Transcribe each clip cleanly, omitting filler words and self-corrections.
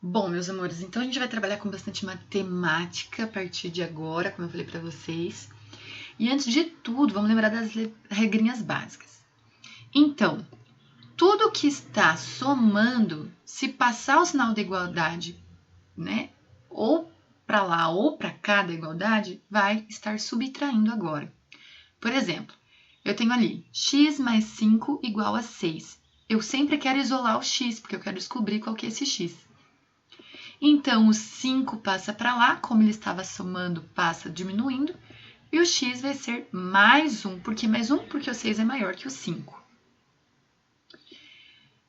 Bom, meus amores, então a gente vai trabalhar com bastante matemática a partir de agora, como eu falei para vocês. E antes de tudo, vamos lembrar das regrinhas básicas. Então, tudo que está somando, se passar o sinal da igualdade, né, ou para lá ou para cá da igualdade, vai estar subtraindo agora. Por exemplo, eu tenho ali x mais 5 igual a 6. Eu sempre quero isolar o x, porque eu quero descobrir qual que é esse x. Então, o 5 passa para lá, como ele estava somando, passa diminuindo, e o x vai ser mais 1. Por que mais 1? Porque o 6 é maior que o 5.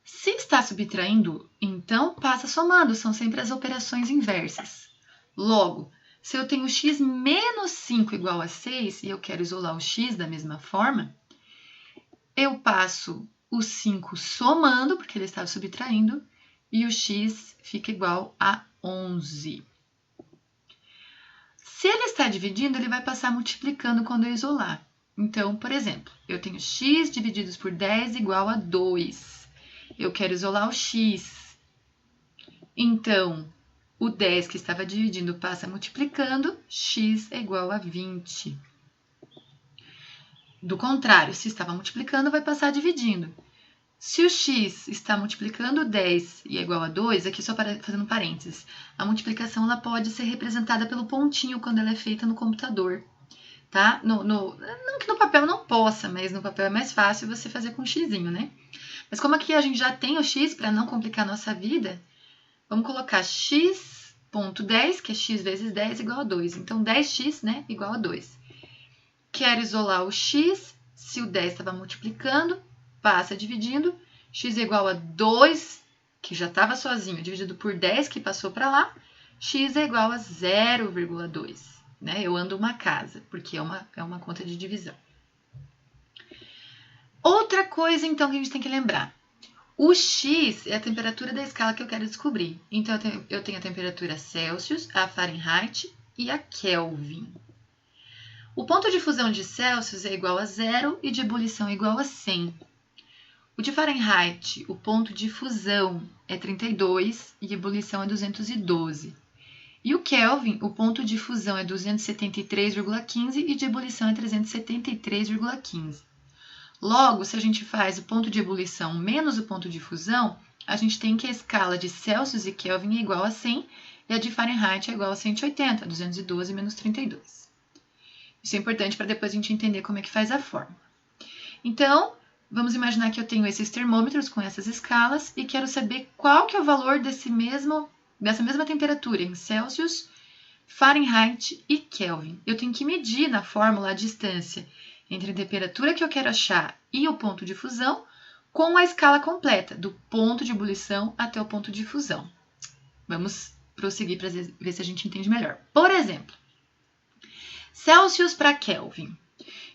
Se está subtraindo, então passa somando, são sempre as operações inversas. Logo, se eu tenho x menos 5 igual a 6, e eu quero isolar o x da mesma forma, eu passo o 5 somando, porque ele estava subtraindo, e o x fica igual a 11. Se ele está dividindo, ele vai passar multiplicando quando eu isolar. Então, por exemplo, eu tenho x divididos por 10 igual a 2. Eu quero isolar o x. Então, o 10 que estava dividindo passa multiplicando, x é igual a 20. Do contrário, se estava multiplicando, vai passar dividindo. Se o x está multiplicando 10 e é igual a 2, aqui só fazendo parênteses, a multiplicação ela pode ser representada pelo pontinho quando ela é feita no computador, tá? Não que no papel não possa, mas no papel é mais fácil você fazer com xzinho, né? Mas como aqui a gente já tem o x, para não complicar a nossa vida, vamos colocar x.10, que é x vezes 10 igual a 2. Então, 10x, né, igual a 2. Quero isolar o x, se o 10 estava multiplicando, passa dividindo, x é igual a 2, que já estava sozinho, dividido por 10, que passou para lá, x é igual a 0,2. Né? Eu ando uma casa, porque é uma conta de divisão. Outra coisa, então, que a gente tem que lembrar. O x é a temperatura da escala que eu quero descobrir. Então, eu tenho a temperatura Celsius, a Fahrenheit e a Kelvin. O ponto de fusão de Celsius é igual a 0 e de ebulição é igual a 100. O de Fahrenheit, o ponto de fusão é 32 e ebulição é 212. E o Kelvin, o ponto de fusão é 273,15 e de ebulição é 373,15. Logo, se a gente faz o ponto de ebulição menos o ponto de fusão, a gente tem que a escala de Celsius e Kelvin é igual a 100 e a de Fahrenheit é igual a 180, 212 menos 32. Isso é importante para depois a gente entender como é que faz a fórmula. Então, vamos imaginar que eu tenho esses termômetros com essas escalas e quero saber qual que é o valor dessa mesma temperatura em Celsius, Fahrenheit e Kelvin. Eu tenho que medir na fórmula a distância entre a temperatura que eu quero achar e o ponto de fusão com a escala completa, do ponto de ebulição até o ponto de fusão. Vamos prosseguir para ver se a gente entende melhor. Por exemplo, Celsius para Kelvin.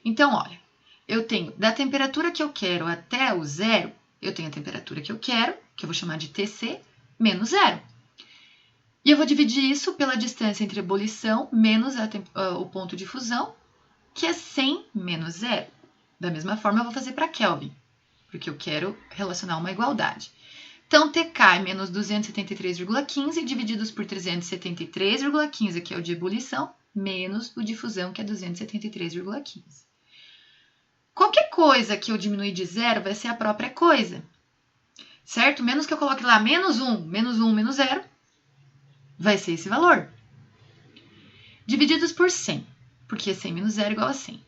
Então, olha, eu tenho da temperatura que eu quero até o zero, eu tenho a temperatura que eu quero, que eu vou chamar de TC, menos zero. E eu vou dividir isso pela distância entre a ebulição menos o ponto de fusão, que é 100 menos zero. Da mesma forma, eu vou fazer para Kelvin, porque eu quero relacionar uma igualdade. Então, TK é menos 273,15 divididos por 373,15, que é o de ebulição, menos o de fusão, que é 273,15. Qualquer coisa que eu diminuir de zero vai ser a própria coisa, certo? Menos que eu coloque lá menos 1, menos 0, vai ser esse valor. Divididos por 100, porque 100 menos 0 é igual a 100.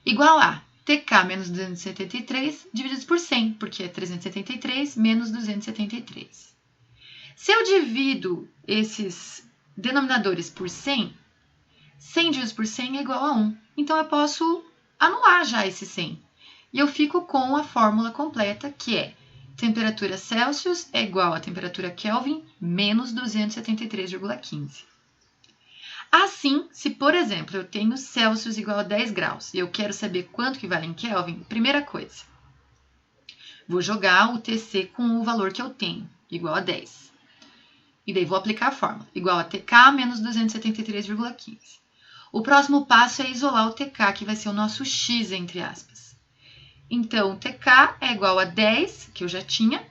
Igual a TK menos 273 divididos por 100, porque é 373 menos 273. Se eu divido esses denominadores por 100, 100 divididos por 100 é igual a 1. Então, eu posso anular já esse 100. E eu fico com a fórmula completa, que é temperatura Celsius é igual a temperatura Kelvin menos 273,15. Assim, se, por exemplo, eu tenho Celsius igual a 10 graus e eu quero saber quanto que vale em Kelvin, primeira coisa, vou jogar o TC com o valor que eu tenho, igual a 10. E daí vou aplicar a fórmula, igual a TK menos 273,15. O próximo passo é isolar o TK, que vai ser o nosso X, entre aspas. Então, TK é igual a 10, que eu já tinha,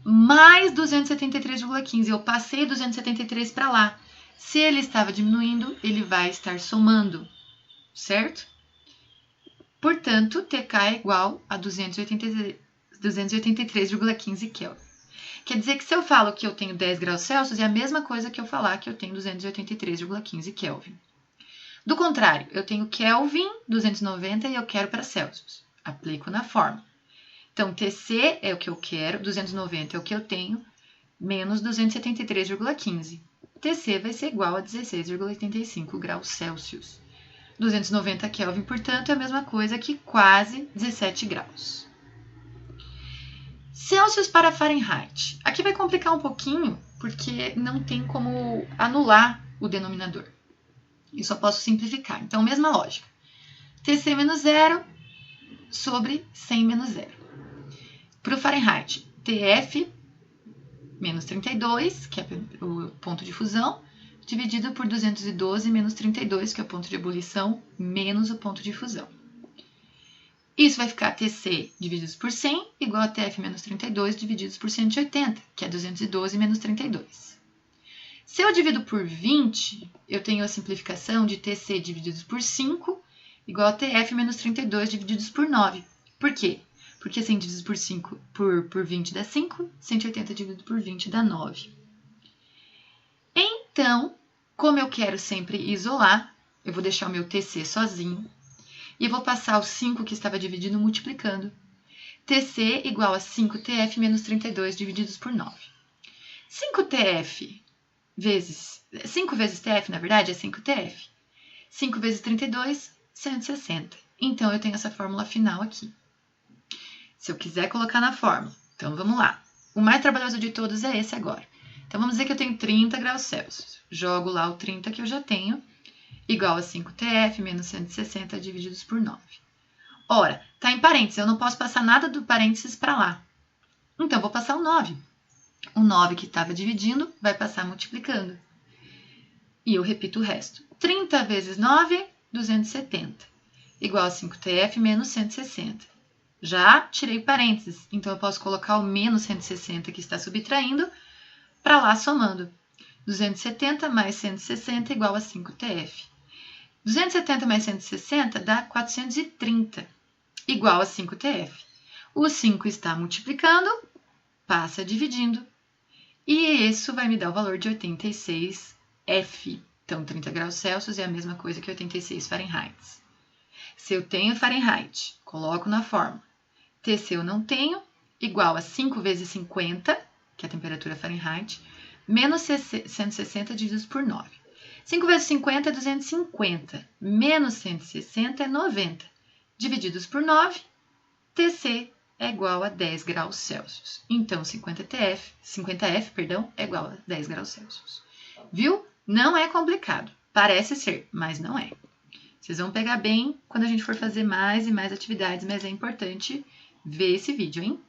mais 273,15. Eu passei 273 para lá. Se ele estava diminuindo, ele vai estar somando, certo? Portanto, TK é igual a 283,15 Kelvin. Quer dizer que se eu falo que eu tenho 10 graus Celsius, é a mesma coisa que eu falar que eu tenho 283,15 Kelvin. Do contrário, eu tenho Kelvin 290 e eu quero para Celsius. Aplico na fórmula. Então, TC é o que eu quero, 290 é o que eu tenho, menos 273,15. TC vai ser igual a 16,85 graus Celsius. 290 Kelvin, portanto, é a mesma coisa que quase 17 graus. Celsius para Fahrenheit. Aqui vai complicar um pouquinho, porque não tem como anular o denominador. Eu só posso simplificar. Então, mesma lógica. TC menos 0 sobre 100 menos 0. Para o Fahrenheit, TF menos 32, que é o ponto de fusão, dividido por 212 menos 32, que é o ponto de ebulição, menos o ponto de fusão. Isso vai ficar TC divididos por 100, igual a TF menos 32 divididos por 180, que é 212 menos 32. Se eu divido por 20, eu tenho a simplificação de TC divididos por 5, igual a TF menos 32 divididos por 9. Por quê? Porque 100 dividido por 5 por 20 dá 5, 180 dividido por 20 dá 9. Então, como eu quero sempre isolar, eu vou deixar o meu TC sozinho e eu vou passar o 5 que estava dividido multiplicando. TC igual a 5TF menos 32 divididos por 9. 5TF vezes... 5 vezes TF, na verdade, é 5TF. 5 vezes 32, 160. Então, eu tenho essa fórmula final aqui. Se eu quiser colocar na fórmula. Então, vamos lá. O mais trabalhoso de todos é esse agora. Então, vamos dizer que eu tenho 30 graus Celsius. Jogo lá o 30 que eu já tenho, igual a 5TF menos 160 divididos por 9. Ora, está em parênteses, eu não posso passar nada do parênteses para lá. Então, vou passar o 9. O 9 que estava dividindo vai passar multiplicando. E eu repito o resto. 30 vezes 9, 270. Igual a 5TF menos 160. Já tirei parênteses, então eu posso colocar o menos 160 que está subtraindo para lá somando. 270 mais 160 igual a 5TF. 270 mais 160 dá 430, igual a 5TF. O 5 está multiplicando, passa dividindo, e isso vai me dar o valor de 86F. Então, 30 graus Celsius é a mesma coisa que 86 Fahrenheit. Se eu tenho Fahrenheit, coloco na fórmula. TC eu não tenho, igual a 5 vezes 50, que é a temperatura Fahrenheit, menos 160 divididos por 9. 5 vezes 50 é 250, menos 160 é 90. Divididos por 9, TC é igual a 10 graus Celsius. Então, 50F é igual a 10 graus Celsius. Viu? Não é complicado. Parece ser, mas não é. Vocês vão pegar bem quando a gente for fazer mais e mais atividades, mas é importante ver esse vídeo, hein?